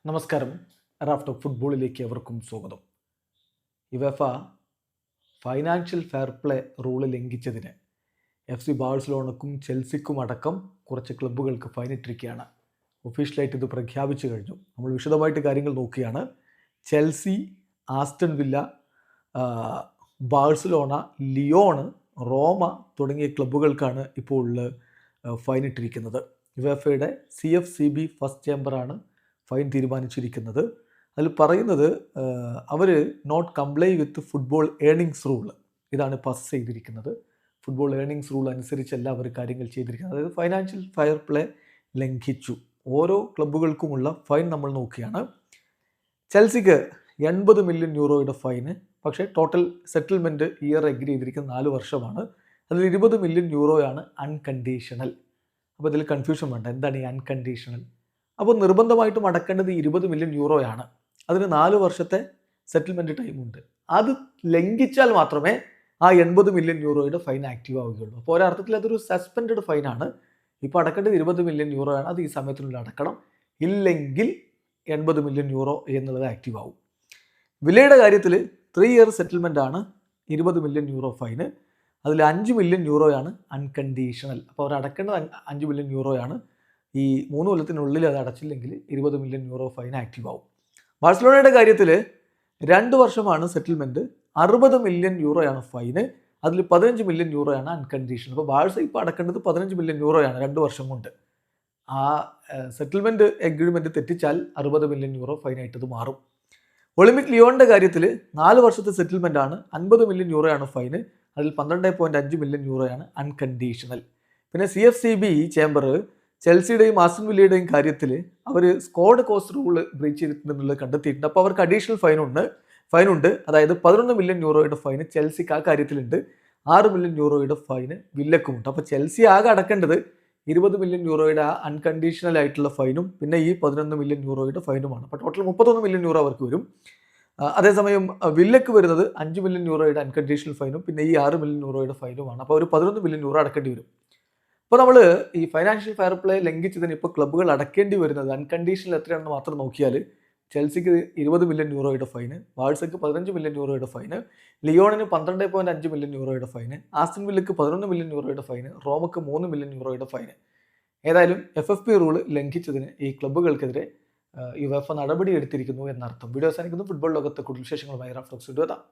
നമസ്കാരം. Raf talk ഫുട്ബോളിലേക്ക് അവർക്കും സ്വാഗതം. UEFA financial fair play rule ലംഘിച്ചതിന് FC ബാഴ്സലോണക്കും ചെൽസിക്കും അടക്കം കുറച്ച് ക്ലബ്ബുകൾക്ക് ഫൈൻ ഇട്ടിരിക്കുകയാണ്. ഒഫീഷ്യലായിട്ട് ഇത് പ്രഖ്യാപിച്ചു കഴിഞ്ഞു. നമ്മൾ വിശദമായിട്ട് കാര്യങ്ങൾ നോക്കുകയാണ്. Chelsea, Aston Villa, Barcelona, Lyon, Roma തുടങ്ങിയ ക്ലബ്ബുകൾക്കാണ് ഇപ്പോൾ ഫൈൻ ഇട്ടിരിക്കുന്നത്. യുവേഫയുടെ CFCB ഫസ്റ്റ് ചേംബറാണ് ഫൈൻ തീരുമാനിച്ചിരിക്കുന്നത്. അതിൽ പറയുന്നത് അവർ not comply with football earnings rule, ഇതാണ് പാസ് ചെയ്തിരിക്കുന്നത്. ഫുട്ബോൾ ഏണിങ്സ് റൂൾ അനുസരിച്ചല്ല അവർ കാര്യങ്ങൾ ചെയ്തിരിക്കുന്നത്. അതായത് ഫൈനാൻഷ്യൽ ഫെയർ പ്ലേ ലംഘിച്ചു. ഓരോ ക്ലബ്ബുകൾക്കുമുള്ള ഫൈൻ നമ്മൾ നോക്കുകയാണ്. ചെൽസിക്ക് 80 മില്യൺ യൂറോയുടെ ഫൈന്, പക്ഷേ ടോട്ടൽ സെറ്റിൽമെൻറ്റ് ഇയർ എഗ്രി ചെയ്തിരിക്കുന്നത് 4 വർഷമാണ്. അതിൽ 20 മില്യൺ യൂറോയാണ് അൺകണ്ടീഷണൽ. അപ്പോൾ ഇതിൽ കൺഫ്യൂഷൻ വേണ്ട, എന്താണ് ഈ അൺകണ്ടീഷണൽ? അപ്പോൾ നിർബന്ധമായിട്ടും അടക്കേണ്ടത് 20 മില്യൺ യൂറോയാണ്. അതിന് 4 വർഷത്തെ സെറ്റിൽമെൻറ്റ് ടൈമുണ്ട്. അത് ലംഘിച്ചാൽ മാത്രമേ ആ 80 മില്യൺ യൂറോയുടെ ഫൈൻ ആക്റ്റീവ് ആവുകയുള്ളൂ. അപ്പോൾ ഒരർത്ഥത്തിൽ അതൊരു സസ്പെൻഡ് ഫൈനാണ്. ഇപ്പോൾ അടക്കേണ്ടത് 20 മില്യൺ യൂറോയാണ്. അത് ഈ സമയത്തിനുള്ളിൽ അടക്കണം. ഇല്ലെങ്കിൽ 80 മില്യൺ യൂറോ എന്നുള്ളത് ആക്റ്റീവ് ആവും. വിലയുടെ കാര്യത്തിൽ 3 ഇയർ സെറ്റിൽമെൻ്റ് ആണ് 20 മില്യൺ യൂറോ ഫൈന്. അതിൽ 5 മില്യൺ യൂറോയാണ് അൺകണ്ടീഷണൽ. അപ്പോൾ അവർ അടക്കേണ്ടത് 5 മില്യൺ യൂറോയാണ്. ഈ 3 കൊല്ലത്തിനുള്ളിൽ അത് അടച്ചില്ലെങ്കിൽ 20 മില്യൺ യൂറോ ഫൈൻ ആക്റ്റീവ് ആവും. ബാഴ്സലോണയുടെ കാര്യത്തിൽ 2 വർഷമാണ് സെറ്റിൽമെൻറ്റ്, 60 മില്യൺ യൂറോയാണ് ഫൈന്. അതിൽ 15 മില്യൺ യൂറോയാണ് അൺകണ്ടീഷണൽ. അപ്പോൾ ബാഴ്സ ഇപ്പോൾ അടക്കേണ്ടത് 15 മില്യൺ യൂറോയാണ് 2 വർഷം കൊണ്ട്. ആ സെറ്റിൽമെൻറ്റ് എഗ്രിമെൻറ്റ് തെറ്റിച്ചാൽ 60 മില്യൺ യൂറോ ഫൈനായിട്ട് ഇത് മാറും. ഒളിമ്പിക് ലിയോണിൻ്റെ കാര്യത്തിൽ 4 വർഷത്തെ സെറ്റിൽമെൻ്റ് ആണ്, 50 മില്യൺ യൂറോയാണ് ഫൈന്. അതിൽ 12.5 മില്യൺ യൂറോയാണ് അൺകണ്ടീഷണൽ. പിന്നെ CFCB ചേംബർ ചെൽസിയുടെയും ആസ്റ്റൺ വില്ലയുടെയും കാര്യത്തിൽ അവർ സ്ക്വാഡ് കോസ്റ്റ് റൂള് ബ്രീച്ച് ചെയ്തിട്ടുണ്ടെന്നുള്ളത് കണ്ടെത്തിയിട്ടുണ്ട്. അപ്പോൾ അവർക്ക് അഡീഷണൽ ഫൈനുണ്ട്. അതായത് 11 മില്യൺ യൂറോയുടെ ഫൈന് ചെൽസിക്ക് ആ കാര്യത്തിലുണ്ട്, 6 മില്യൺ യൂറോയുടെ ഫൈന് വില്ലക്കുമുണ്ട്. അപ്പോൾ ചെൽസി ആകെ അടക്കേണ്ടത് 20 മില്യൺ യൂറോയുടെ ആ അൺകണ്ടീഷണൽ ആയിട്ടുള്ള ഫൈനും പിന്നെ ഈ 11 മില്യൺ യൂറോയുടെ ഫൈനുമാണ്. അപ്പോൾ ടോട്ടൽ 31 മില്യൺ യൂറോ അവർക്ക് വരും. അതേസമയം വില്ലക്ക് വരുന്നത് 5 മില്യൺ യൂറോയുടെ അൺകണ്ടീഷണൽ ഫൈനും പിന്നെ ഈ 6 മില്യൺ യൂറോയുടെ ഫൈനുമാണ്. അപ്പോൾ ഒരു 11 മില്യൺ യൂറോ അടക്കേണ്ടി വരും. അപ്പോൾ നമ്മൾ ഈ ഫൈനാൻഷ്യൽ ഫെയർ പ്ലേ ലംഘിച്ചതിന് ഇപ്പോൾ ക്ലബ്ബുകൾ അടക്കേണ്ടി വരുന്നത് അൺകണ്ടീഷണൽ എത്രയാണെന്ന് മാത്രം നോക്കിയാൽ ചെൽസിക്ക് 20 മില്യൺ യൂറോയുടെ ഫൈന്, ബാഴ്സയ്ക്ക് 15 മില്യൺ യൂറോയുടെ ഫൈന്, ലിയോണിന് 12.5 മില്യൺ യൂറോയുടെ ഫൈന്, ആസ്റ്റൺ വില്ലക്ക് 11 മില്യൺ യൂറോയുടെ ഫൈന്, റോമക്ക് 3 മില്യൺ യൂറോയുടെ ഫൈന്. ഏതായാലും FFP റൂള് ലംഘിച്ചതിന് ഈ ക്ലബ്ബുകൾക്കെതിരെ യുവേഫ നടപടി എടുത്തിരിക്കുന്നു എന്നർത്ഥം. വീഡിയോ അവസാനിക്കുന്നു. ഫുട്ബോൾ ലോകത്തെ കൂടുതൽ വിശേഷങ്ങളുമായി റാഫ് ടോക്സ് എത്താം.